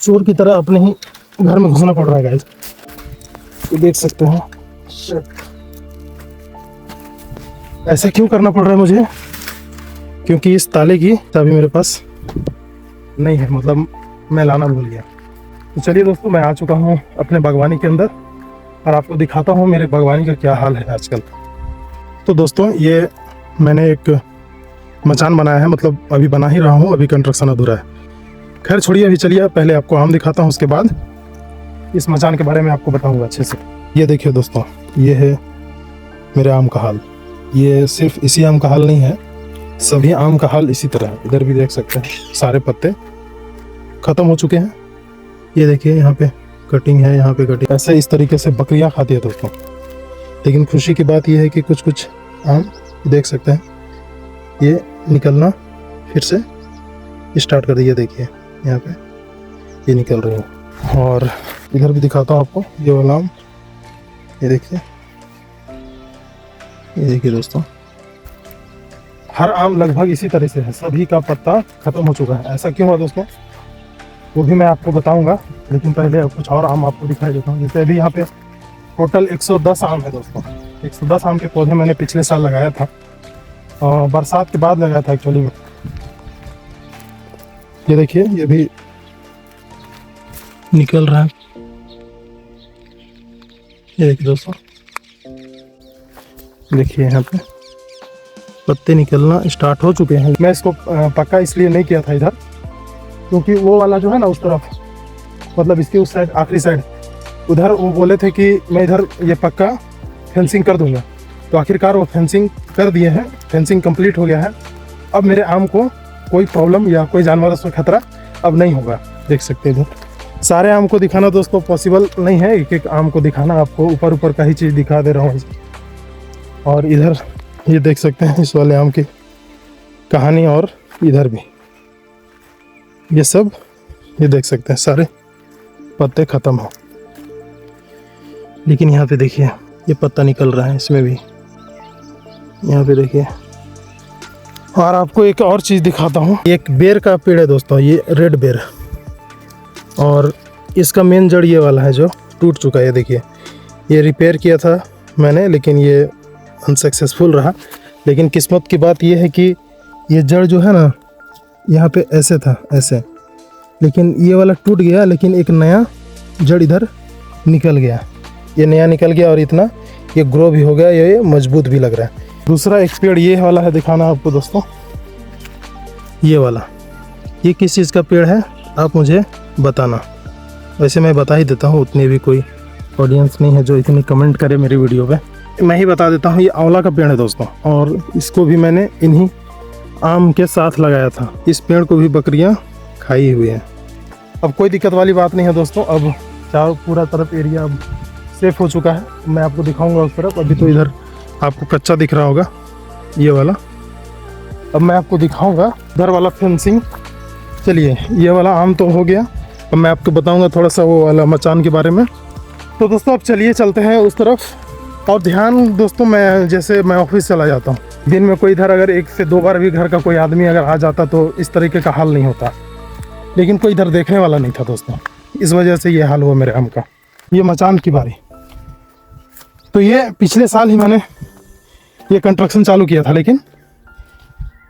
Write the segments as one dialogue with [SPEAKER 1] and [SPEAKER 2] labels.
[SPEAKER 1] चोर की तरह अपने ही घर में घुसना पड़ रहा है गाइस। ये देख सकते हैं। ऐसा क्यों करना पड़ रहा है मुझे? क्योंकि इस ताले की चाबी मेरे पास नहीं है, मतलब मैं लाना भूल गया। तो चलिए दोस्तों, मैं आ चुका हूँ अपने बागवानी के अंदर और आपको दिखाता हूँ मेरे बागवानी का क्या हाल है आजकल। तो दोस्तों, ये मैंने एक मचान बनाया है, मतलब अभी बना ही रहा हूँ, अभी कंस्ट्रक्शन अधूरा है। खैर छोड़िए, अभी चलिए पहले आपको आम दिखाता हूँ, उसके बाद इस मचान के बारे में आपको बताऊँगा अच्छे से। ये देखिए दोस्तों, ये है मेरे आम का हाल। ये सिर्फ इसी आम का हाल नहीं है, सभी आम का हाल इसी तरह है। इधर भी देख सकते हैं, सारे पत्ते ख़त्म हो चुके हैं। ये देखिए, यहाँ पे कटिंग है, यहाँ पे कटिंग। ऐसे इस तरीके से बकरियाँ खाती है दोस्तों। लेकिन खुशी की बात यह है कि कुछ कुछ आम देख सकते हैं ये निकलना फिर से स्टार्ट कर दिया। देखिए यहाँ पे ये निकल रही है। और इधर भी दिखाता हूँ आपको, ये वाला आम, ये देखिए, ये देखिए दोस्तों, हर आम लगभग इसी तरह से है, सभी का पत्ता खत्म हो चुका है। ऐसा क्यों हुआ दोस्तों, वो भी मैं आपको बताऊंगा, लेकिन पहले कुछ और आम आपको दिखाई देता हूँ। जैसे अभी यहाँ पे टोटल 110 आम है दोस्तों। 110 आम के पौधे मैंने पिछले साल लगाया था, और बरसात के बाद लगाया था एक्चुअली में। ये देखिए, ये भी निकल रहा है। ये देखिए दोस्तों, देखिए यहाँ पे पत्ते निकलना स्टार्ट हो चुके हैं। मैं इसको पक्का इसलिए नहीं किया था इधर, क्योंकि वो वाला जो है ना उस तरफ, मतलब इसके उस साइड, आखिरी साइड, उधर वो बोले थे कि मैं इधर ये पक्का फेंसिंग कर दूंगा। तो आखिरकार वो फेंसिंग कर दिए हैं, फेंसिंग कंप्लीट हो गया है। अब मेरे आम को कोई प्रॉब्लम या कोई जानवर से खतरा अब नहीं होगा। देख सकते हैं इधर सारे आम को दिखाना दोस्तों पॉसिबल नहीं है, एक एक आम को दिखाना, आपको ऊपर ऊपर का ही चीज़ दिखा दे रहा हूँ। और इधर ये देख सकते हैं इस वाले आम की कहानी, और इधर भी ये सब, ये देख सकते हैं सारे पत्ते ख़त्म हो। लेकिन यहाँ पे देखिए, ये पत्ता निकल रहा है इसमें भी, यहाँ पे देखिए। और आपको एक और चीज़ दिखाता हूँ, एक बेर का पेड़ है दोस्तों, ये रेड बेर, और इसका मेन जड़ ये वाला है जो टूट चुका है। ये देखिए, ये रिपेयर किया था मैंने, लेकिन ये अनसक्सेसफुल रहा। लेकिन किस्मत की बात ये है कि ये जड़ जो है ना, यहाँ पे ऐसे था, ऐसे, लेकिन ये वाला टूट गया, लेकिन एक नया जड़ इधर निकल गया। ये नया निकल गया और इतना ये ग्रो भी हो गया, ये मजबूत भी लग रहा है। दूसरा एक पेड़ ये वाला है, दिखाना आपको दोस्तों, ये वाला, ये किस चीज़ का पेड़ है आप मुझे बताना। वैसे मैं बता ही देता हूँ, उतनी भी कोई ऑडियंस नहीं है जो इतनी कमेंट करे मेरी वीडियो पे, मैं ही बता देता हूँ। ये आंवला का पेड़ है दोस्तों, और इसको भी मैंने इन्हीं आम के साथ लगाया था। इस पेड़ को भी बकरियाँ खाई हुई हैं। अब कोई दिक्कत वाली बात नहीं है दोस्तों, अब चारों पूरा तरफ एरिया अब सेफ हो चुका है। मैं आपको दिखाऊंगा उस तरफ, अभी तो इधर आपको कच्चा दिख रहा होगा ये वाला। अब मैं आपको दिखाऊंगा उधर वाला फेंसिंग। चलिए, ये वाला आम तो हो गया, अब मैं आपको बताऊंगा थोड़ा सा वो वाला मचान के बारे में। तो दोस्तों अब चलिए चलते हैं उस तरफ। और ध्यान दोस्तों, मैं जैसे मैं ऑफिस चला जाता हूँ, दिन में कोई इधर अगर 1 से 2 बार भी घर का कोई आदमी अगर आ जाता तो इस तरीके का हाल नहीं होता, लेकिन कोई इधर देखने वाला नहीं था दोस्तों, इस वजह से ये हाल हुआ मेरे आम का। ये मचान की बारी, तो ये पिछले साल ही मैंने ये कंस्ट्रक्शन चालू किया था, लेकिन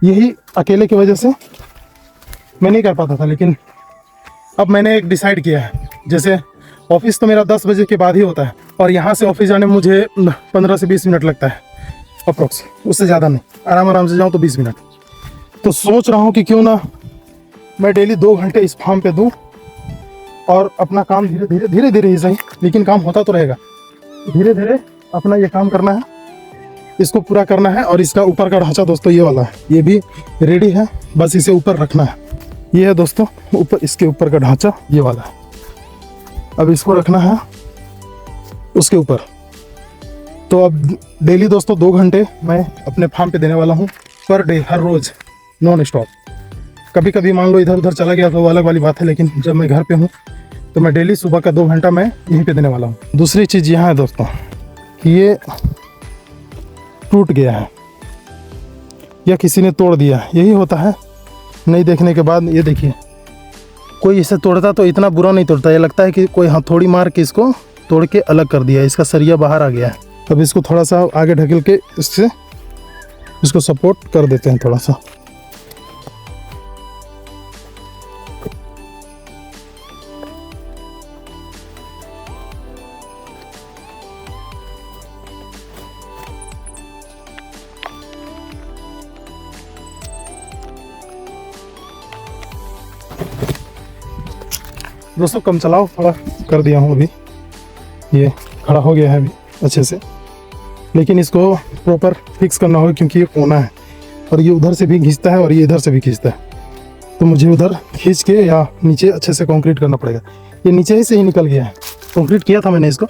[SPEAKER 1] यही अकेले की वजह से मैं नहीं कर पाता था। लेकिन अब मैंने एक डिसाइड किया है, जैसे ऑफिस तो मेरा 10 बजे के बाद ही होता है, और यहाँ से ऑफिस जाने में मुझे 15 से 20 मिनट लगता है अप्रोक्स, उससे ज़्यादा नहीं। आराम से जाऊँ तो 20 मिनट। तो सोच रहा हूँ कि क्यों ना मैं डेली 2 घंटे इस फार्म पे दूँ, और अपना काम धीरे धीरे ही सही, लेकिन काम होता तो रहेगा। धीरे धीरे अपना ये काम करना है, इसको पूरा करना है। और इसका ऊपर का ढांचा दोस्तों ये वाला है, ये भी रेडी है, बस इसे ऊपर रखना है। ये है दोस्तों ऊपर, इसके ऊपर का ढांचा ये वाला है। अब इसको रखना है उसके ऊपर। तो अब डेली दोस्तों 2 घंटे मैं अपने फार्म पे देने वाला हूँ, पर डे, हर रोज़, नॉन स्टॉप। कभी कभी मान लो इधर उधर चला गया तो वो अलग वाली बात है, लेकिन जब मैं घर पे हूँ तो मैं डेली सुबह का 2 घंटा मैं यहीं पे देने वाला हूँ। दूसरी चीज़ यहाँ है दोस्तों कि ये टूट गया है या किसी ने तोड़ दिया, यही होता है नहीं देखने के बाद। ये देखिए, कोई इसे तोड़ता तो इतना बुरा नहीं तोड़ता, ये लगता है कि कोई हथौड़ी मार के इसको तोड़ के अलग कर दिया, इसका सरिया बाहर आ गया है। अब इसको थोड़ा सा आगे ढकेल के इससे इसको सपोर्ट कर देते हैं थोड़ा सा। दोस्तों कम चलाओ थोड़ा कर दिया हूँ, अभी ये खड़ा हो गया है अभी अच्छे से, लेकिन इसको प्रॉपर फिक्स करना होगा क्योंकि ये कोना है और ये उधर से भी खींचता है और ये इधर से भी खींचता है, तो मुझे उधर खींच के या नीचे अच्छे से कंक्रीट करना पड़ेगा। ये नीचे से ही निकल गया है, कंक्रीट किया था मैंने इसको,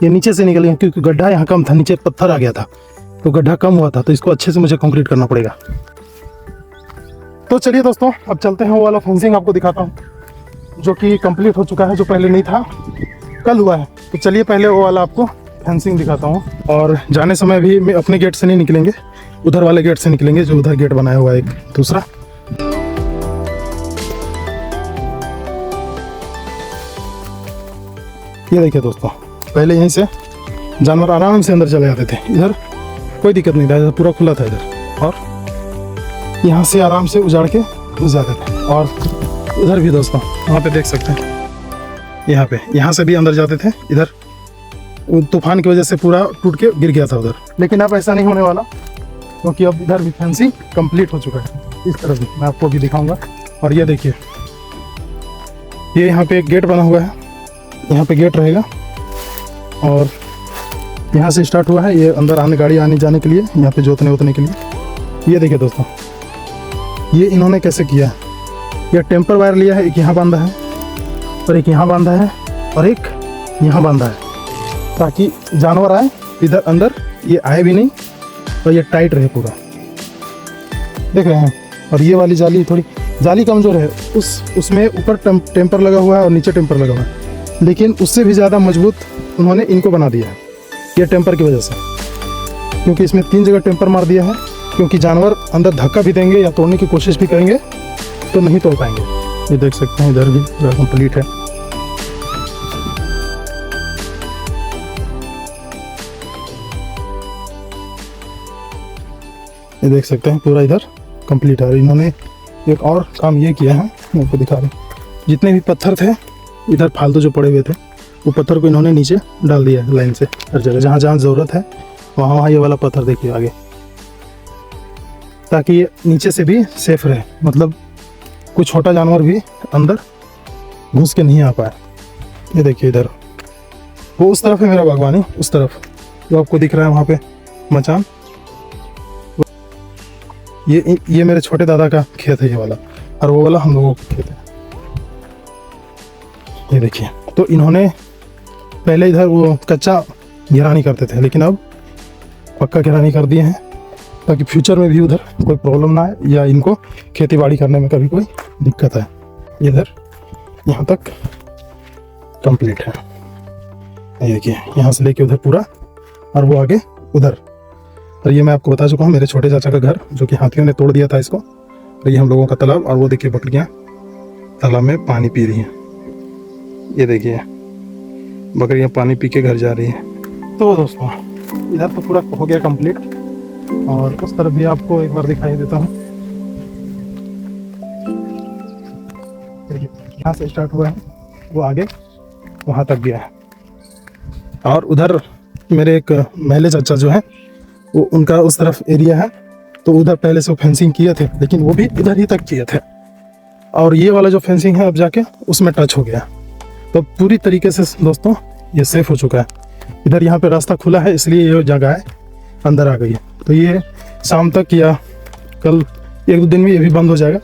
[SPEAKER 1] ये नीचे से निकल गया क्योंकि गड्ढा यहाँ कम था, नीचे पत्थर आ गया था तो गड्ढा कम हुआ था, तो इसको अच्छे से मुझे कंक्रीट करना पड़ेगा। तो चलिए दोस्तों अब चलते हैं, वो वाला फेंसिंग आपको दिखाता हूँ जो कि कंप्लीट हो चुका है, जो पहले नहीं था, कल हुआ है। तो चलिए पहले वो वाला आपको फेंसिंग दिखाता हूँ। और जाने समय भी मैं अपने गेट से नहीं निकलेंगे, उधर वाले गेट से निकलेंगे जो उधर गेट बनाया हुआ है एक दूसरा। ये देखिए दोस्तों, पहले यहीं से जानवर आराम से अंदर चले जाते थे, इधर कोई दिक्कत नहीं था, इधर पूरा खुला था इधर, और यहाँ से आराम से उजाड़ के घुस जाते थे। और उधर भी दोस्तों वहाँ पे देख सकते हैं, यहाँ से भी अंदर जाते थे, इधर तूफान की वजह से पूरा टूट के गिर गया था उधर, लेकिन अब ऐसा नहीं होने वाला क्योंकि अब इधर भी फेंसिंग कंप्लीट हो चुका है। इस तरफ भी मैं आपको भी दिखाऊंगा। और ये देखिए, ये यहाँ पे एक गेट बना हुआ है, यहाँ पे गेट रहेगा और यहाँ से स्टार्ट हुआ है ये अंदर आने, गाड़ी आने जाने के लिए, यहाँ पे जोतने उतने के लिए। ये देखिए दोस्तों, ये इन्होंने कैसे किया है, ये टेम्पर वायर लिया है, एक यहाँ बांधा है और एक यहाँ बांधा है और एक यहाँ बांधा है, ताकि जानवर आए इधर अंदर ये आए भी नहीं और ये टाइट रहे पूरा, देख रहे हैं। और ये वाली जाली थोड़ी जाली कमज़ोर है, उसमें ऊपर टेम्पर लगा हुआ है और नीचे टेम्पर लगा हुआ है, लेकिन उससे भी ज़्यादा मजबूत उन्होंने इनको बना दिया है ये टेम्पर की वजह से, क्योंकि इसमें 3 जगह टेम्पर मार दिया है, क्योंकि जानवर अंदर धक्का भी देंगे या तोड़ने की कोशिश भी करेंगे तो नहीं तोड़ पाएंगे। ये देख सकते हैं इधर भी पूरा कंप्लीट है। ये देख सकते हैं पूरा इधर कंप्लीट है। और इन्होंने एक और काम ये किया है, मैं आपको दिखा रहा हूँ, जितने भी पत्थर थे इधर फालतू जो पड़े हुए थे वो पत्थर को इन्होंने नीचे डाल दिया है लाइन से, हर जगह जहाँ जहाँ ज़रूरत है वहाँ वहाँ ये वाला पत्थर देखिए आगे, ताकि ये नीचे से भी सेफ रहे, मतलब कोई छोटा जानवर भी अंदर घुस के नहीं आ पाए। ये देखिए इधर वो उस तरफ है मेरा बागवानी, उस तरफ जो आपको दिख रहा है वहाँ पे मचान, ये मेरे छोटे दादा का खेत है ये वाला, और वो वाला हम लोगों का खेत है। ये देखिए, तो इन्होंने पहले इधर वो कच्चा घेरानी करते थे, लेकिन अब पक्का घेरानी कर दिए हैं ताकि फ्यूचर में भी उधर कोई प्रॉब्लम ना आए या इनको खेती बाड़ी करने में कभी कोई दिक्कत है। इधर यहाँ तक कंप्लीट है, ये देखिए यहाँ से लेके उधर पूरा, और वो आगे उधर। और ये मैं आपको बता चुका हूँ मेरे छोटे चाचा का घर, जो कि हाथियों ने तोड़ दिया था इसको। और ये हम लोगों का तालाब, और वो देखिए बकरियाँ तालाब में पानी पी रही हैं। ये देखिए बकरियाँ पानी पी के घर जा रही हैं। तो दोस्तों इधर तो पूरा हो गया कंप्लीट, और उस तरफ भी आपको एक बार दिखाई देता हूँ। यहाँ से स्टार्ट हुआ है, वो आगे वहाँ तक गया है। और उधर मेरे एक महले चाचा जो है वो, उनका उस तरफ एरिया है, तो उधर पहले से वो फेंसिंग किए थे, लेकिन वो भी इधर ही तक किए थे। और ये वाला जो फेंसिंग है अब जाके उसमें टच हो गया, तो पूरी तरीके से दोस्तों ये सेफ हो चुका है। इधर यहाँ पे रास्ता खुला है, इसलिए ये जगह है अंदर आ गई है। तो ये शाम तक या कल 1-2 दिन में ये भी बंद हो जाएगा।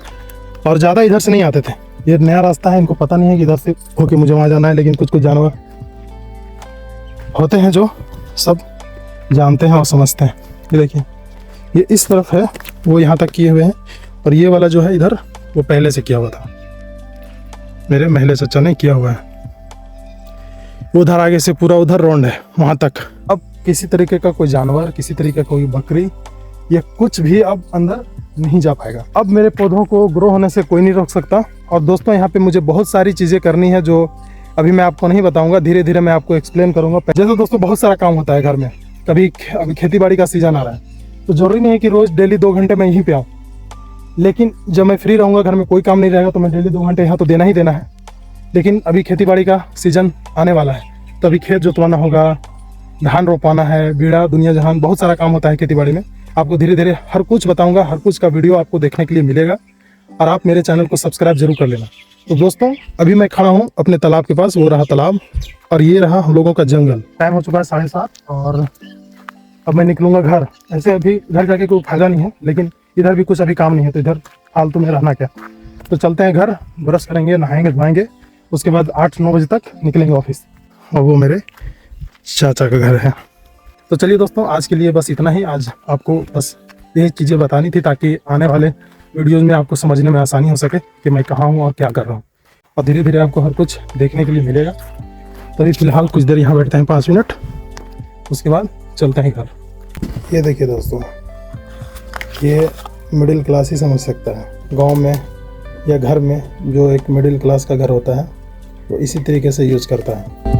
[SPEAKER 1] और ज़्यादा इधर से नहीं आते थे, ये नया रास्ता है, इनको पता नहीं है कि इधर से होके मुझे वहाँ जाना है, लेकिन कुछ कुछ जानवर होते हैं जो सब जानते हैं और समझते हैं। ये देखिए ये इस तरफ है, वो यहाँ तक किए हुए हैं, और ये वाला जो है इधर वो पहले से किया हुआ था, मेरे महले चाचा ने किया हुआ है। उधर आगे से पूरा उधर राउंड है वहाँ तक। अब किसी तरीके का कोई जानवर, किसी तरीके का कोई बकरी या कुछ भी अब अंदर नहीं जा पाएगा। अब मेरे पौधों को ग्रो होने से कोई नहीं रोक सकता, और दोस्तों यहाँ पे मुझे बहुत सारी चीज़ें करनी है जो अभी मैं आपको नहीं बताऊंगा, धीरे धीरे मैं आपको एक्सप्लेन करूंगा। जैसे दोस्तों बहुत सारा काम होता है घर में, कभी अभी खेती बाड़ी का सीजन आ रहा है तो जरूरी नहीं है कि रोज़ डेली 2 घंटे मैं यहीं पे आऊँ, लेकिन जब मैं फ्री रहूँगा, घर में कोई काम नहीं रहेगा, तो मैं डेली 2 घंटे यहाँ तो देना ही देना है। लेकिन अभी खेती बाड़ी का सीजन आने वाला है तो अभी खेत जोतवाना होगा, धान रोपाना है, बीड़ा दुनिया जहान बहुत सारा काम होता है खेती बाड़ी में। आपको धीरे धीरे हर कुछ बताऊंगा, हर कुछ का वीडियो आपको देखने के लिए मिलेगा और आप मेरे चैनल को सब्सक्राइब जरूर कर लेना। तो दोस्तों अभी मैं खड़ा हूँ अपने तालाब के पास, वो रहा तालाब और ये रहा हम लोगों का जंगल। टाइम हो चुका है 7:30 और अब मैं निकलूंगा घर। ऐसे अभी घर जाके कोई फायदा नहीं है, लेकिन इधर भी कुछ अभी काम नहीं है तो इधर फालतू में रहना क्या। तो चलते हैं घर, ब्रश करेंगे, नहाएंगे धोएंगे, उसके बाद 8-9 बजे तक निकलेंगे ऑफिस। और वो मेरे चाचा का घर है। तो चलिए दोस्तों आज के लिए बस इतना ही। आज आपको बस यही चीज़ें बतानी थी ताकि आने वाले वीडियोज़ में आपको समझने में आसानी हो सके कि मैं कहाँ हूँ और क्या कर रहा हूँ, और धीरे धीरे आपको हर कुछ देखने के लिए मिलेगा। तो अभी फ़िलहाल कुछ देर यहाँ बैठते हैं 5 मिनट, उसके बाद चलते हैं घर। ये देखिए दोस्तों, ये मिडिल क्लास ही समझ सकता है। गांव में या घर में जो एक मिडिल क्लास का घर होता है वो इसी तरीके से यूज़ करता है।